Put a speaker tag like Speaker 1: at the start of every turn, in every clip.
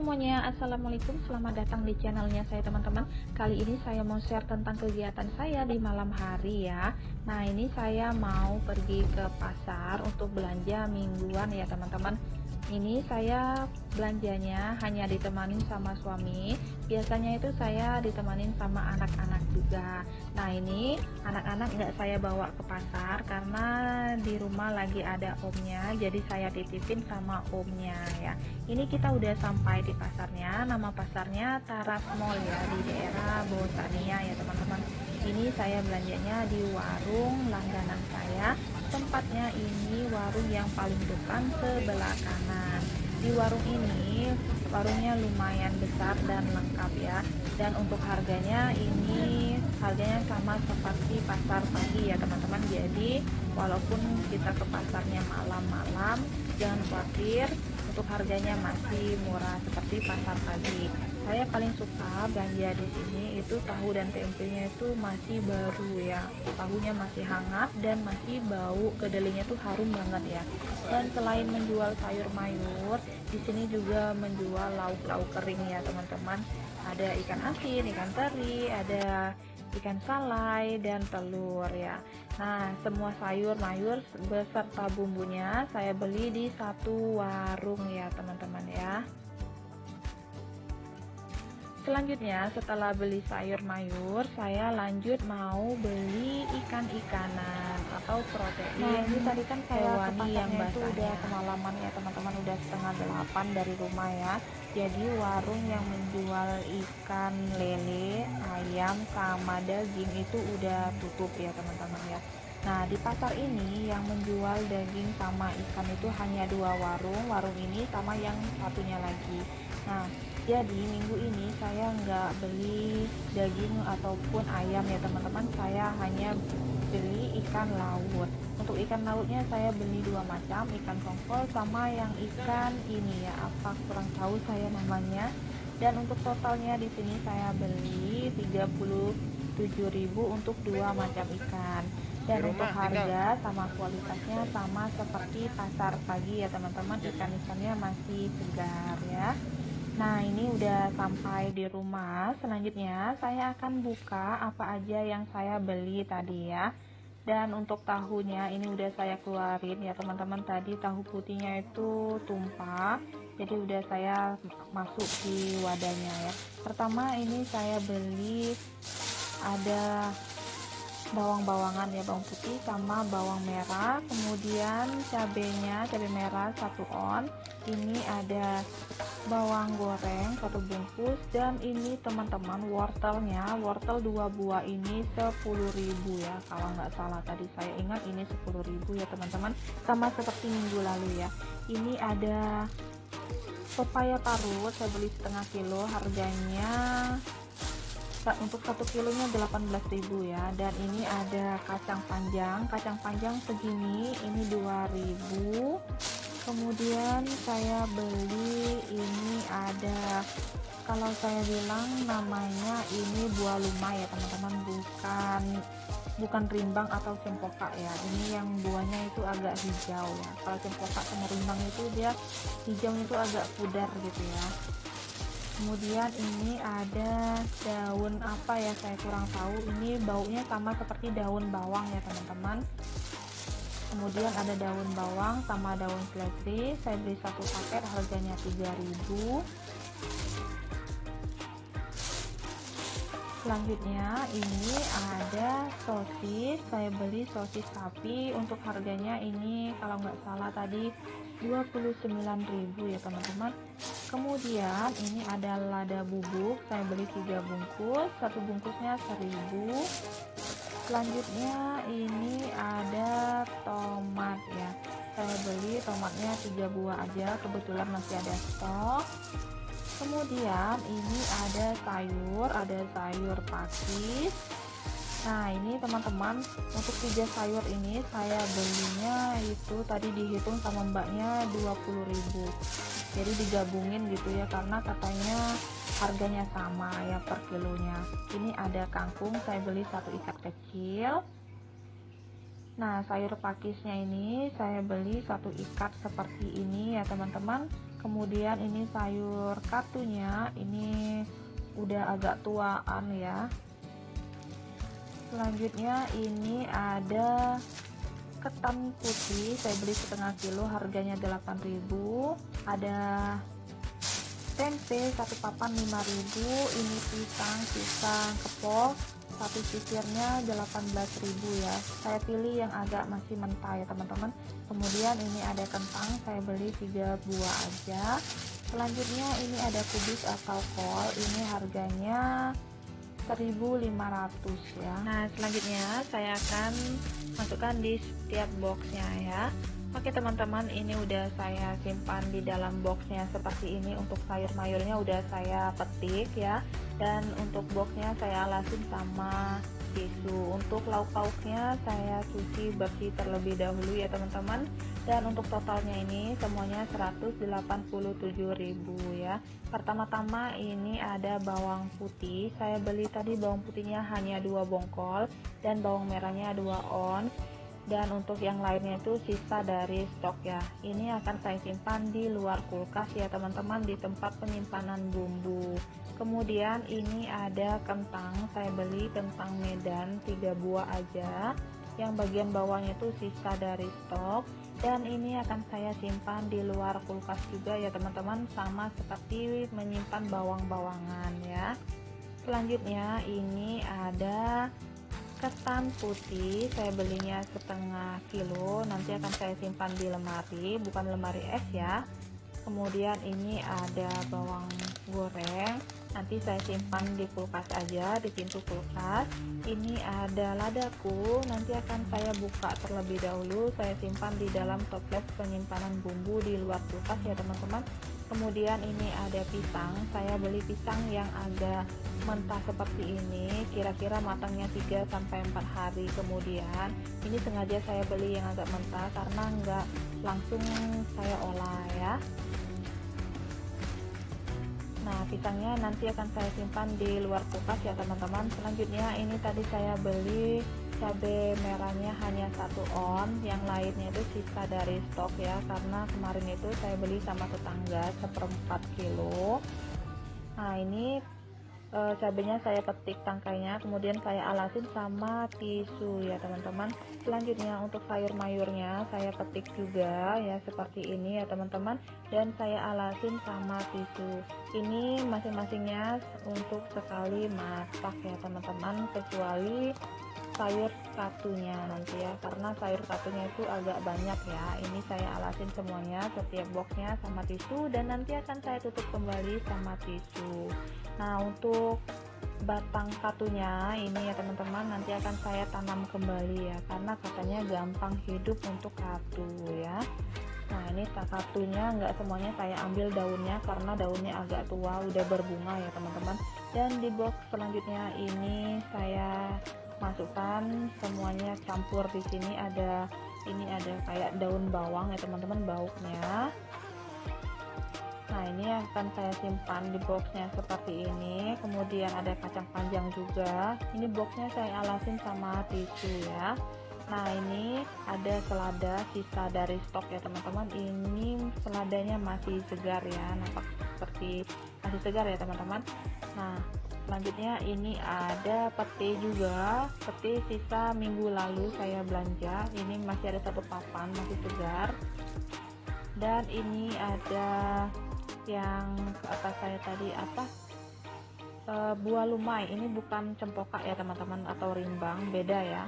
Speaker 1: semuanya, assalamualaikum, selamat datang di channelnya saya teman-teman. Kali ini saya mau share tentang kegiatan saya di malam hari ya. Nah, ini saya mau pergi ke pasar untuk belanja mingguan ya teman-teman. Ini saya belanjanya hanya ditemanin sama suami. Biasanya itu saya ditemanin sama anak-anak juga. Nah, ini anak-anak nggak saya bawa ke pasar karena di rumah lagi ada omnya, jadi saya titipin sama omnya ya. Ini kita udah sampai di pasarnya. Nama pasarnya Taras Mall ya, di daerah Bosania ya teman-teman. Ini saya belanjanya di warung langganan saya. Tempatnya ini warung yang paling depan sebelah kanan. Di warung ini, warungnya lumayan besar dan lengkap ya. Dan untuk harganya ini harganya sama seperti pasar pagi ya teman-teman. Jadi walaupun kita ke pasarnya malam-malam, jangan khawatir, untuk harganya masih murah seperti pasar pagi. Saya paling suka belanja di sini itu tahu dan tempenya itu masih baru ya. Tahunya masih hangat dan masih bau, kedelainya tuh harum banget ya. Dan selain menjual sayur mayur, di sini juga menjual lauk-lauk kering ya teman-teman. Ada ikan asin, ikan teri, ada ikan salai dan telur ya. Nah, semua sayur mayur beserta bumbunya saya beli di satu warung ya teman-teman ya. Selanjutnya setelah beli sayur mayur, saya lanjut mau beli ikan-ikanan atau protein.
Speaker 2: Nah, ini tadi kan saya ke
Speaker 1: hewani yang
Speaker 2: pasarnya itu
Speaker 1: basah
Speaker 2: udah
Speaker 1: ya.
Speaker 2: kemalaman ya teman-teman, udah setengah 8 dari rumah ya. Jadi warung yang menjual ikan lele, ayam sama daging itu udah tutup ya teman-teman ya. Nah, di pasar ini yang menjual daging sama ikan itu hanya dua warung, warung ini sama yang satunya lagi. Nah, jadi minggu ini saya nggak beli daging ataupun ayam ya teman-teman, saya hanya beli ikan laut. Untuk ikan lautnya saya beli dua macam, ikan tongkol sama yang ikan ini ya, apa kurang tahu saya namanya. Dan untuk totalnya di sini saya beli 37.000 untuk dua macam ikan. Dan untuk harga sama kualitasnya sama seperti pasar pagi ya teman-teman, ikan-ikannya masih segar ya. Nah, ini udah sampai di rumah. Selanjutnya saya akan buka apa aja yang saya beli tadi ya. Dan untuk tahunya ini udah saya keluarin ya teman-teman. Tadi tahu putihnya itu tumpah, jadi udah saya masuk di wadahnya ya. Pertama ini saya beli ada bawang-bawangan ya, bawang putih sama bawang merah, kemudian cabenya, cabai merah 1 on. Ini ada bawang goreng 1 bungkus, dan ini teman-teman wortelnya, wortel 2 buah ini 10.000 ya kalau nggak salah, tadi saya ingat ini 10.000 ya teman-teman, sama seperti minggu lalu ya. Ini ada pepaya parut, saya beli setengah kilo, harganya untuk 1 kilonya 18.000 ya. Dan ini ada kacang panjang segini ini 2.000. Kemudian saya beli ini ada, kalau saya bilang namanya ini buah lumah ya teman-teman, bukan rimbang atau cempoka ya. Ini yang buahnya itu agak hijau ya. Kalau cempoka sama rimbang itu dia hijau itu agak pudar gitu ya. Kemudian ini ada daun apa ya, saya kurang tahu, ini baunya sama seperti daun bawang ya teman-teman. Kemudian ada daun bawang sama daun seledri, saya beli 1 paket, harganya 3.000. Selanjutnya ini ada sosis, saya beli sosis sapi, untuk harganya ini kalau nggak salah tadi 29.000 ya teman-teman. Kemudian ini ada lada bubuk, saya beli 3 bungkus, 1 bungkusnya 1.000. Selanjutnya ini ada tomat ya, saya beli tomatnya 3 buah aja, kebetulan masih ada stok. Kemudian ini ada sayur pakis. Nah, ini teman-teman, untuk 3 sayur ini saya belinya itu tadi dihitung sama mbaknya 20.000. Jadi digabungin gitu ya, karena katanya harganya sama ya per kilonya. Ini ada kangkung, saya beli 1 ikat kecil. Nah, sayur pakisnya ini saya beli 1 ikat seperti ini ya teman-teman.
Speaker 1: Kemudian ini sayur katunya, ini udah agak tuaan ya. Selanjutnya ini ada ketan putih, saya beli setengah kilo, harganya 8.000. Ada tempe satu papan 5.000. Ini pisang kepok, satu sisirnya 18.000 ya. Saya pilih yang agak masih mentah ya teman-teman. Kemudian ini ada kentang, saya beli 3 buah aja. Selanjutnya ini ada kubis atau kol, ini harganya 1.500 ya. Nah, selanjutnya saya akan masukkan di setiap boxnya ya. Oke teman-teman, ini udah saya simpan di dalam boxnya seperti ini. Untuk sayur mayurnya udah saya petik ya, dan untuk boxnya saya alasin sama tisu. Untuk lauk pauknya saya cuci bersih terlebih dahulu ya teman-teman. Dan untuk totalnya ini semuanya 187.000 ya. Pertama-tama ini ada bawang putih, saya beli tadi bawang putihnya hanya 2 bongkol dan bawang merahnya 2 ons. Dan untuk yang lainnya itu sisa dari stok ya. Ini akan saya simpan di luar kulkas ya teman-teman, di tempat penyimpanan bumbu. Kemudian ini ada kentang, saya beli kentang Medan 3 buah aja. Yang bagian bawahnya itu sisa dari stok. Dan ini akan saya simpan di luar kulkas juga ya teman-teman, sama seperti menyimpan bawang-bawangan ya. Selanjutnya ini ada ketan putih, saya belinya setengah kilo, nanti akan saya simpan di lemari, bukan lemari es ya. Kemudian ini ada bawang goreng, nanti saya simpan di kulkas aja, di pintu kulkas. Ini ada ladaku, nanti akan saya buka terlebih dahulu, saya simpan di dalam toples penyimpanan bumbu di luar kulkas ya teman-teman. Kemudian ini ada pisang, saya beli pisang yang agak mentah seperti ini, kira-kira matangnya 3-4 hari kemudian. Ini sengaja saya beli yang agak mentah karena enggak langsung saya olah ya. Nah, pisangnya nanti akan saya simpan di luar kulkas ya teman-teman. Selanjutnya ini tadi saya beli cabai merahnya hanya 1 on, yang lainnya itu sisa dari stok ya, karena kemarin itu saya beli sama tetangga 1/4 kilo. Nah, ini cabenya saya petik tangkainya, kemudian saya alasin sama tisu ya teman-teman. Selanjutnya untuk sayur mayurnya saya petik juga ya seperti ini ya teman-teman, dan saya alasin sama tisu. Ini masing-masingnya untuk sekali masak ya teman-teman, kecuali sayur katunya nanti ya, karena sayur katunya itu agak banyak ya. Ini saya alasin semuanya setiap boxnya sama tisu, dan nanti akan saya tutup kembali sama tisu. Nah, untuk batang katunya ini ya teman-teman, nanti akan saya tanam kembali ya, karena katanya gampang hidup untuk katu ya. Nah, ini katunya nggak semuanya saya ambil daunnya, karena daunnya agak tua, udah berbunga ya teman-teman. Dan di box selanjutnya ini saya masukkan semuanya, campur. Di sini ada kayak daun bawang ya teman-teman, bauknya. Nah, ini akan saya simpan di boxnya seperti ini. Kemudian ada kacang panjang juga, ini boxnya saya alasin sama tisu ya. Nah, ini ada selada sisa dari stok ya teman-teman. Ini seladanya masih segar ya, nampak seperti masih segar ya teman-teman. Nah, selanjutnya ini ada pete juga, pete sisa minggu lalu saya belanja, ini masih ada 1 papan, masih segar. Dan ini ada yang ke atas saya tadi buah lumai, ini bukan cempokak ya teman-teman atau rimbang, beda ya.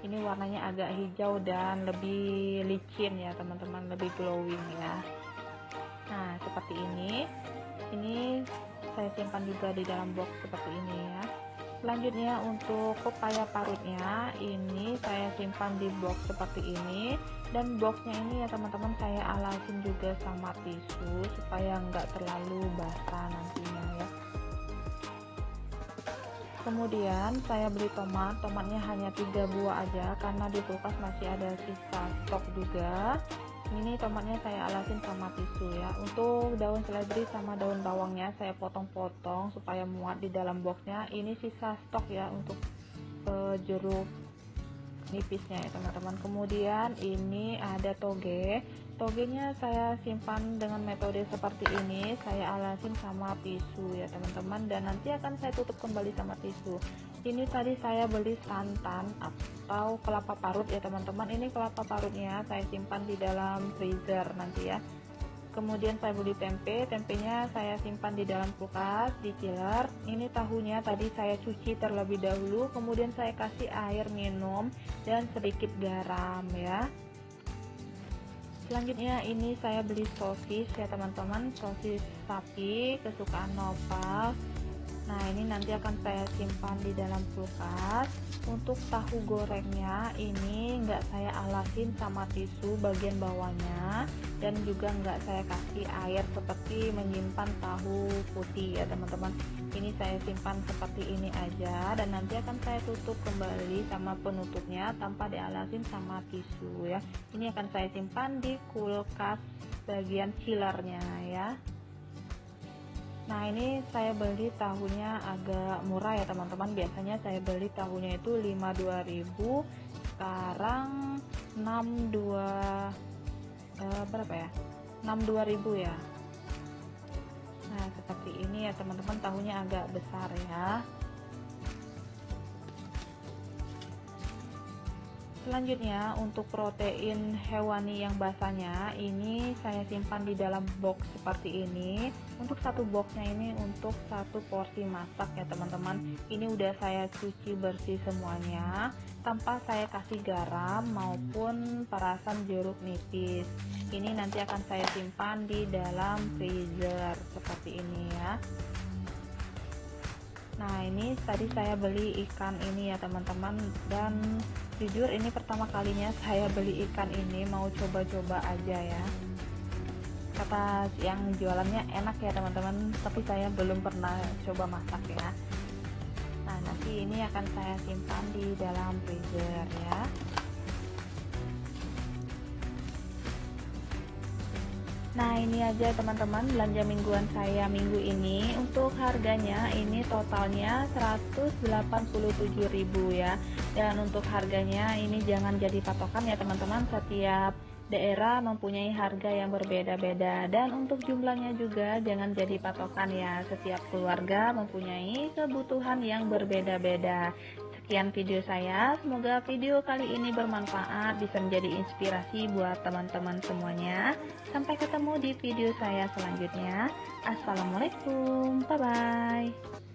Speaker 1: Ini warnanya agak hijau dan lebih licin ya teman-teman, lebih glowing ya. Nah, seperti ini saya simpan juga di dalam box seperti ini ya. Selanjutnya untuk pepaya parutnya, ini saya simpan di box seperti ini, dan boxnya ini ya teman-teman saya alasin juga sama tisu supaya nggak terlalu basah nantinya ya. Kemudian saya beli tomatnya hanya 3 buah aja, karena di kulkas masih ada sisa stok juga. Ini tomatnya saya alasin sama tisu ya. Untuk daun seledri sama daun bawangnya saya potong-potong supaya muat di dalam boxnya. Ini sisa stok ya untuk jeruk nipisnya ya teman-teman. Kemudian ini ada toge, Togenya saya simpan dengan metode seperti ini, saya alasin sama tisu ya teman-teman, dan nanti akan saya tutup kembali sama tisu. Ini tadi saya beli santan atau kelapa parut ya teman-teman. Ini kelapa parutnya saya simpan di dalam freezer nanti ya. Kemudian saya beli tempe, tempenya saya simpan di dalam kulkas, di chiller. Ini tahunya tadi saya cuci terlebih dahulu, kemudian saya kasih air minum dan sedikit garam ya. Selanjutnya ini saya beli sosis ya teman-teman, sosis sapi kesukaan Nopal. Nah ini nanti akan saya simpan di dalam kulkas. Untuk tahu gorengnya ini nggak saya alasin sama tisu bagian bawahnya, dan juga nggak saya kasih air seperti menyimpan tahu putih ya teman-teman. Ini saya simpan seperti ini aja, dan nanti akan saya tutup kembali sama penutupnya tanpa dialasin sama tisu ya. Ini akan saya simpan di kulkas bagian chillernya ya. Nah ini saya beli tahunya agak murah ya teman-teman. Biasanya saya beli tahunya itu 52.000, sekarang 62.000 ya. Nah seperti ini ya teman-teman, tahunya agak besar ya. Selanjutnya untuk protein hewani yang basahnya ini saya simpan di dalam box seperti ini. Untuk satu boxnya ini untuk satu porsi masak ya teman-teman. Ini udah saya cuci bersih semuanya tanpa saya kasih garam maupun perasan jeruk nipis. Ini nanti akan saya simpan di dalam freezer seperti ini ya. Nah ini tadi saya beli ikan ini ya teman-teman, dan jujur ini pertama kalinya saya beli ikan ini, mau coba-coba aja ya. Kata yang jualannya enak ya teman-teman, tapi saya belum pernah coba masak ya. Nah nanti ini akan saya simpan di dalam freezer ya. Nah ini aja teman-teman belanja mingguan saya minggu ini. Untuk harganya ini totalnya 187.000 ya. Dan untuk harganya ini jangan jadi patokan ya teman-teman, setiap daerah mempunyai harga yang berbeda-beda, dan untuk jumlahnya juga jangan jadi patokan ya, setiap keluarga mempunyai kebutuhan yang berbeda-beda. Sekian video saya, semoga video kali ini bermanfaat, bisa menjadi inspirasi buat teman-teman semuanya. Sampai ketemu di video saya selanjutnya. Assalamualaikum, bye-bye.